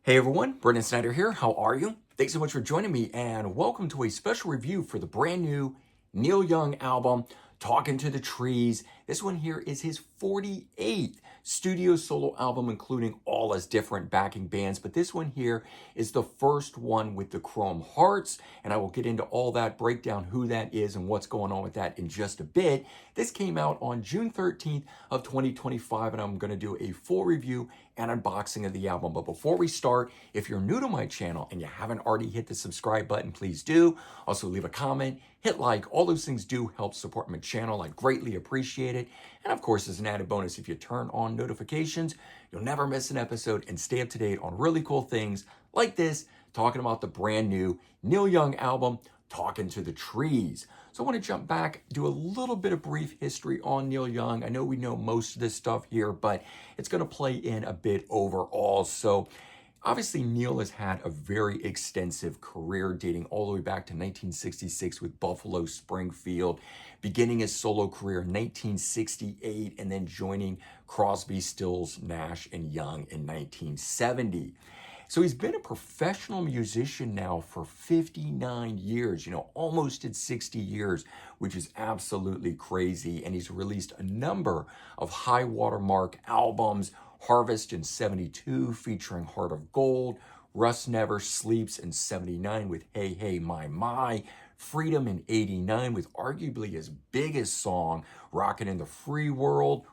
Hey everyone, Brendan Snyder here. How are you? Thanks so much for joining me and welcome to a special review for the brand new Neil Young album, Talkin To The Trees. This one here is his 48th studio solo album, including all his different backing bands. But this one here is the first one with the Chrome Hearts, and I will get into all that, break down who that is and what's going on with that in just a bit. This came out on June 13th of 2025, and I'm going to do a full review and unboxing of the album. But before we start, if you're new to my channel and you haven't already hit the subscribe button, please do. Also leave a comment, hit like, all those things do help support my channel. I greatly appreciate it. And of course, as an added bonus, if you turn on notifications, you'll never miss an episode and stay up to date on really cool things like this, talking about the brand new Neil Young album, Talkin To The Trees. So I want to jump back, do a little bit of brief history on Neil Young. I know we know most of this stuff here, but it's going to play in a bit overall. So obviously Neil has had a very extensive career dating all the way back to 1966 with Buffalo Springfield, beginning his solo career in 1968 and then joining Crosby, Stills, Nash and Young in 1970. So he's been a professional musician now for 59 years, almost at 60 years, which is absolutely crazy. And he's released a number of high watermark albums: Harvest in 72 featuring Heart of Gold, Rust Never Sleeps in 79 with Hey Hey My, Freedom in 89 with arguably his biggest song, Rockin' in the Free World.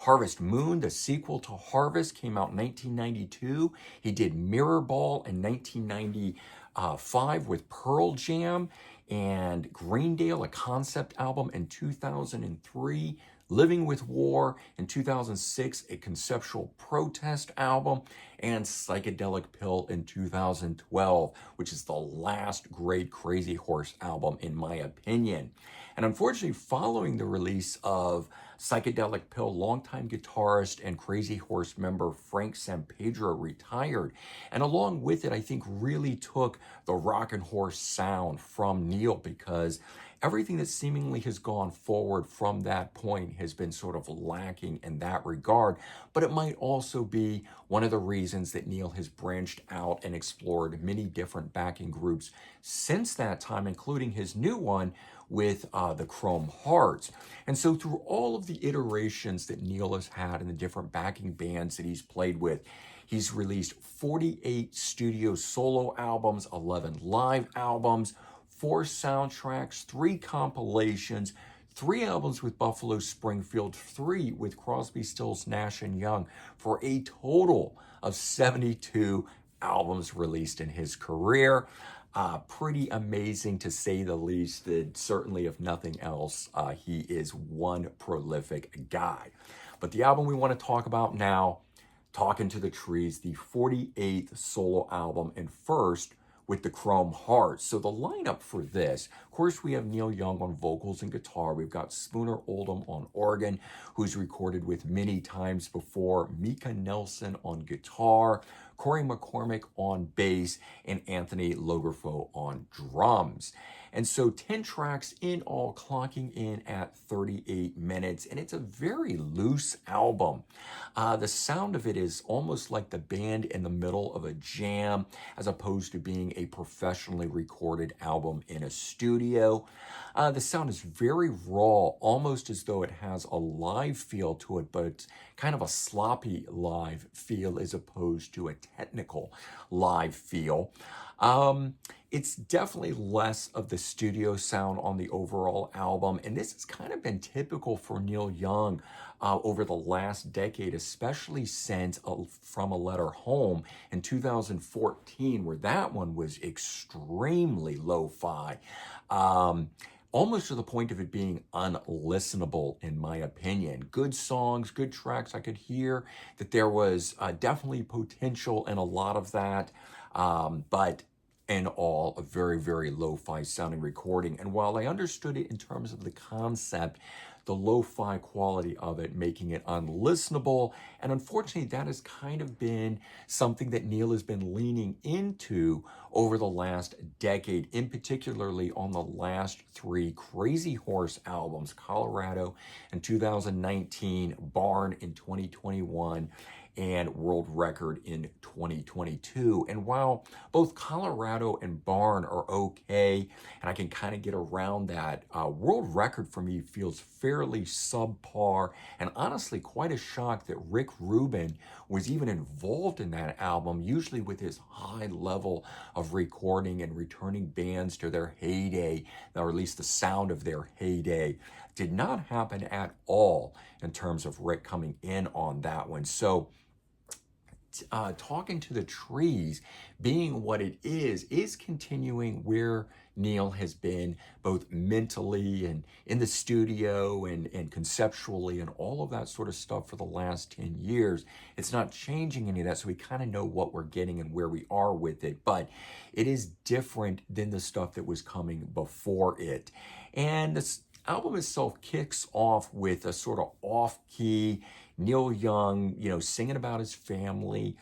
Harvest Moon, the sequel to Harvest, came out in 1992. He did Mirror Ball in 1995 with Pearl Jam, and Greendale, a concept album in 2003. Living with War in 2006, a conceptual protest album, and Psychedelic Pill in 2012, which is the last great Crazy Horse album in my opinion. And unfortunately, following the release of Psychedelic Pill, longtime guitarist and Crazy Horse member Frank Sampedro retired. And along with it, I think really took the Rockin' Horse sound from Neil, because everything that seemingly has gone forward from that point has been sort of lacking in that regard. But it might also be one of the reasons that Neil has branched out and explored many different backing groups since that time, including his new one with the Chrome Hearts. And so through all of the iterations that Neil has had and the different backing bands that he's played with, he's released 48 studio solo albums, 11 live albums, 4 soundtracks, 3 compilations, 3 albums with Buffalo Springfield, 3 with Crosby, Stills, Nash and Young, for a total of 72 albums released in his career. Pretty amazing to say the least. That certainly, if nothing else, he is one prolific guy. But the album we want to talk about now, Talkin To The Trees, the 48th solo album, and first with the Chrome Hearts. So the lineup for this, of course, we have Neil Young on vocals and guitar. We've got Spooner Oldham on organ, who's recorded with many times before, Mika Nelson on guitar, Corey McCormick on bass, and Anthony Logerfo on drums. And so 10 tracks in all, clocking in at 38 minutes. And it's a very loose album. The sound of it is almost like the band in the middle of a jam, as opposed to being a professionally recorded album in a studio. The sound is very raw, almost as though it has a live feel to it, but it's kind of a sloppy live feel as opposed to a technical live feel. It's definitely less of the studio sound on the overall album, and this has kind of been typical for Neil Young over the last decade, especially since From a Letter Home in 2014, where that one was extremely lo-fi. Almost to the point of it being unlistenable, in my opinion. Good songs, good tracks. I could hear that there was definitely potential in a lot of that, but in all, a very, very lo-fi sounding recording. And while I understood it in terms of the concept, the lo-fi quality of it making it unlistenable, and unfortunately that has kind of been something that Neil has been leaning into over the last decade, in particularly on the last 3 Crazy Horse albums, Colorado in 2019, Barn in 2021, and World Record in 2022. And while both Colorado and Barn are okay, and I can kind of get around that, world record for me feels fairly subpar, and honestly quite a shock that Rick Rubin was even involved in that album, usually with his high level of recording and returning bands to their heyday, or at least the sound of their heyday. Did not happen at all in terms of Rick coming in on that one. So Talking to the Trees, being what it is continuing where Neil has been, both mentally and in the studio and conceptually and all of that sort of stuff for the last 10 years. It's not changing any of that, so we kind of know what we're getting and where we are with it, but it is different than the stuff that was coming before it. And this album itself kicks off with a sort of off-key Neil Young, singing about his family.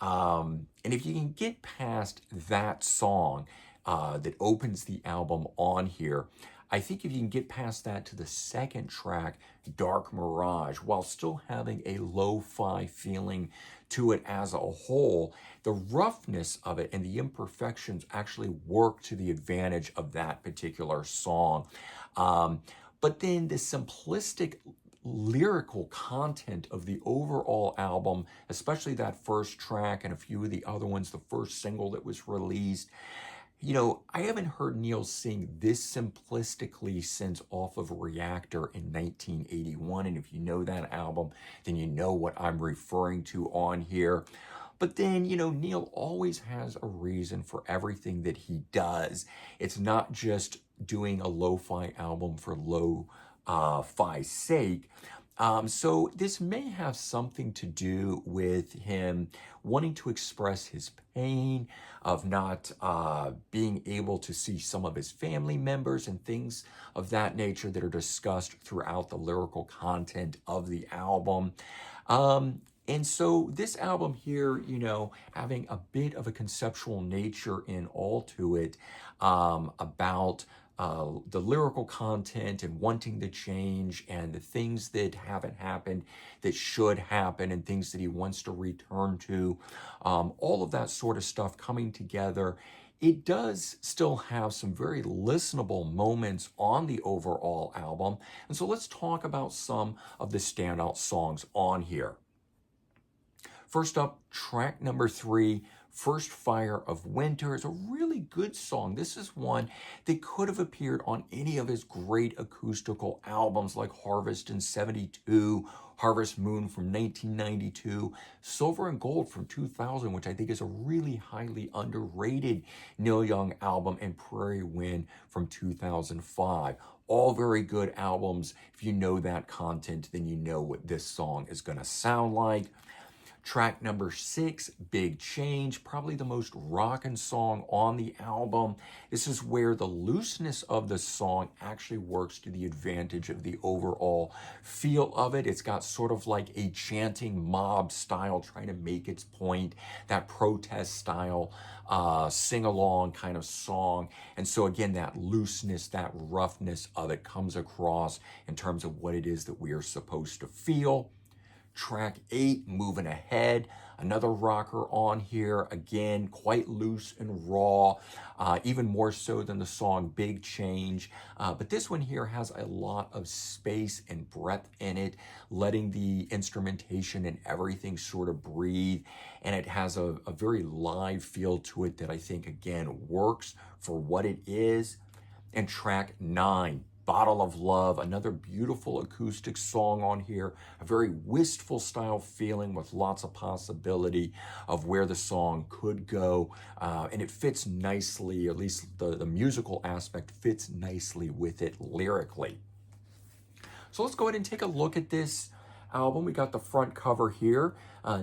And if you can get past that song that opens the album on here, I think if you can get past that to the second track, Dark Mirage, while still having a lo-fi feeling to it as a whole, the roughness of it and the imperfections actually work to the advantage of that particular song. But then the simplistic lyrical content of the overall album, especially that first track and a few of the other ones, the first single that was released, I haven't heard Neil sing this simplistically since Off of a Reactor in 1981. And if you know that album, then you know what I'm referring to on here. But then, Neil always has a reason for everything that he does. It's not just doing a lo-fi album for lo-fi sake. So this may have something to do with him wanting to express his pain of not being able to see some of his family members and things of that nature that are discussed throughout the lyrical content of the album. And so this album here, having a bit of a conceptual nature in all to it, about the lyrical content and wanting to change and the things that haven't happened that should happen and things that he wants to return to, all of that sort of stuff coming together. It does still have some very listenable moments on the overall album. And so let's talk about some of the standout songs on here. First up, track number 3, First Fire of Winter, is a really good song. This is one that could have appeared on any of his great acoustical albums like Harvest in '72, Harvest Moon from 1992, Silver and Gold from 2000, which I think is a really highly underrated Neil Young album, and Prairie Wind from 2005. All very good albums. If you know that content, then you know what this song is going to sound like. Track number 6, Big Change, probably the most rockin' song on the album. This is where the looseness of the song actually works to the advantage of the overall feel of it. It's got sort of like a chanting mob style trying to make its point, that protest style sing-along kind of song. And so again, that looseness, that roughness of it comes across in terms of what it is that we are supposed to feel. Track 8, Moving Ahead, another rocker on here, again, quite loose and raw, even more so than the song Big Change. But this one here has a lot of space and breadth in it, letting the instrumentation and everything sort of breathe. And it has a very live feel to it that I think, again, works for what it is. And track 9, Bottle of Love, another beautiful acoustic song on here, a very wistful style feeling with lots of possibility of where the song could go. And it fits nicely, at least the musical aspect fits nicely with it lyrically. So let's go ahead and take a look at this album. We got the front cover here,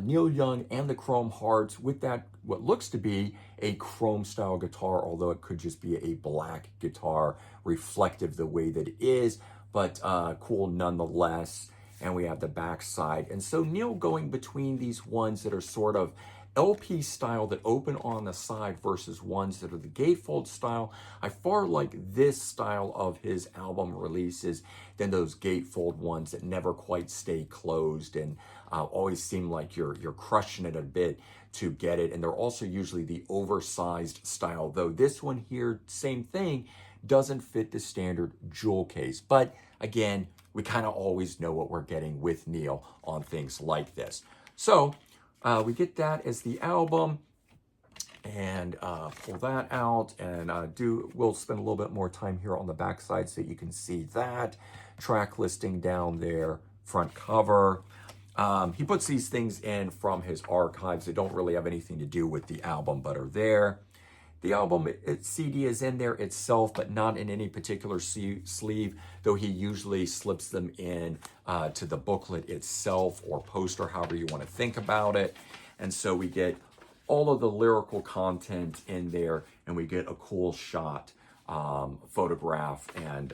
Neil Young and the Chrome Hearts with that, what looks to be a chrome style guitar, although it could just be a black guitar, reflective the way that it is, but cool nonetheless. And we have the back side. And so Neil going between these ones that are sort of LP style that open on the side versus ones that are the gatefold style. I far like this style of his album releases than those gatefold ones that never quite stay closed and always seem like you're crushing it a bit to get it. And they're also usually the oversized style, though this one here, same thing, doesn't fit the standard jewel case. But again, we kind of always know what we're getting with Neil on things like this. So we get that as the album, and pull that out, and we'll spend a little bit more time here on the back side so you can see that track listing down there, front cover. He puts these things in from his archives that don't really have anything to do with the album, but are there. The album CD is in there itself, but not in any particular sleeve, though he usually slips them in to the booklet itself or poster, however you want to think about it. And so we get all of the lyrical content in there, and we get a cool shot, photograph, and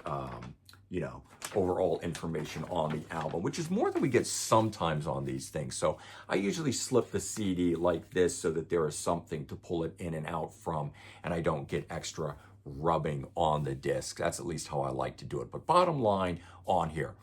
overall information on the album, which is more than we get sometimes on these things. So I usually slip the CD like this so that there is something to pull it in and out from, and I don't get extra rubbing on the disc. That's at least how I like to do it. But bottom line on here,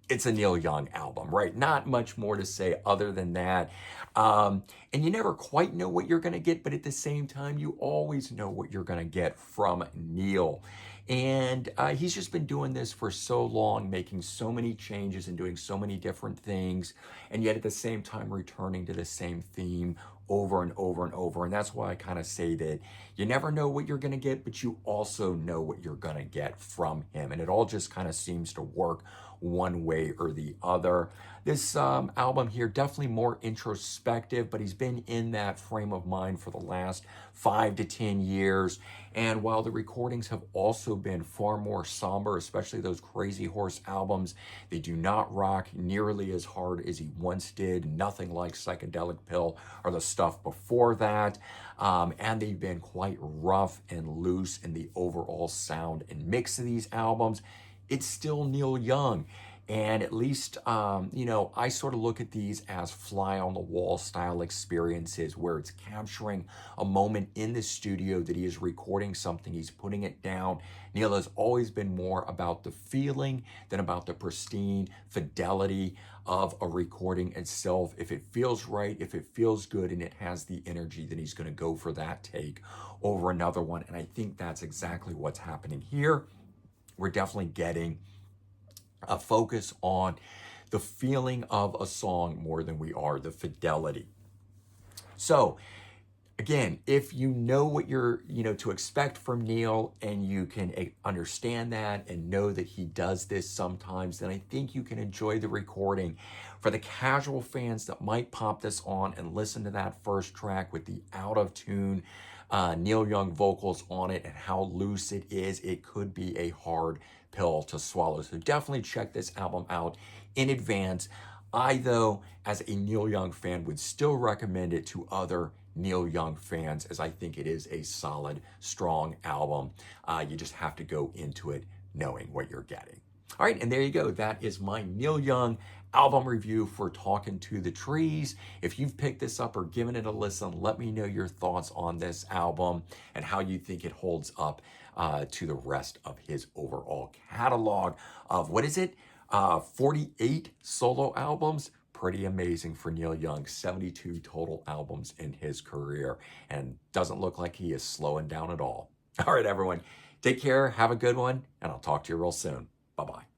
it's a Neil Young album, right? Not much more to say other than that. And you never quite know what you're going to get, but at the same time, you always know what you're going to get from Neil. And he's just been doing this for so long, making so many changes and doing so many different things, and yet at the same time returning to the same theme over and over and over. And that's why I kind of say that you never know what you're going to get, but you also know what you're going to get from him. And it all just kind of seems to work one way or the other. This album here, definitely more introspective, but he's been in that frame of mind for the last 5 to 10 years. And while the recordings have also been far more somber, especially those Crazy Horse albums, they do not rock nearly as hard as he once did. Nothing like Psychedelic Pill or the stuff before that. And they've been quite rough and loose in the overall sound and mix of these albums. It's still Neil Young. And at least, I sort of look at these as fly on the wall style experiences where it's capturing a moment in the studio that he is recording something, he's putting it down. Neil has always been more about the feeling than about the pristine fidelity of a recording itself. If it feels right, if it feels good, and it has the energy, then he's going to go for that take over another one. And I think that's exactly what's happening here. We're definitely getting a focus on the feeling of a song more than we are the fidelity. So again, if you know what you're, to expect from Neil, and you can understand that and know that he does this sometimes, then I think you can enjoy the recording. For the casual fans that might pop this on and listen to that first track with the out of tune Neil Young vocals on it and how loose it is, it could be a hard pill to swallow. So definitely check this album out in advance. I, though, as a Neil Young fan, would still recommend it to other Neil Young fans, as I think it is a solid, strong album. You just have to go into it knowing what you're getting. All right, and there you go. That is my Neil Young album review for Talkin To The Trees. If you've picked this up or given it a listen, let me know your thoughts on this album and how you think it holds up to the rest of his overall catalog of, 48 solo albums? Pretty amazing for Neil Young. 72 total albums in his career, and doesn't look like he is slowing down at all. All right, everyone, take care, have a good one, and I'll talk to you real soon. Bye-bye.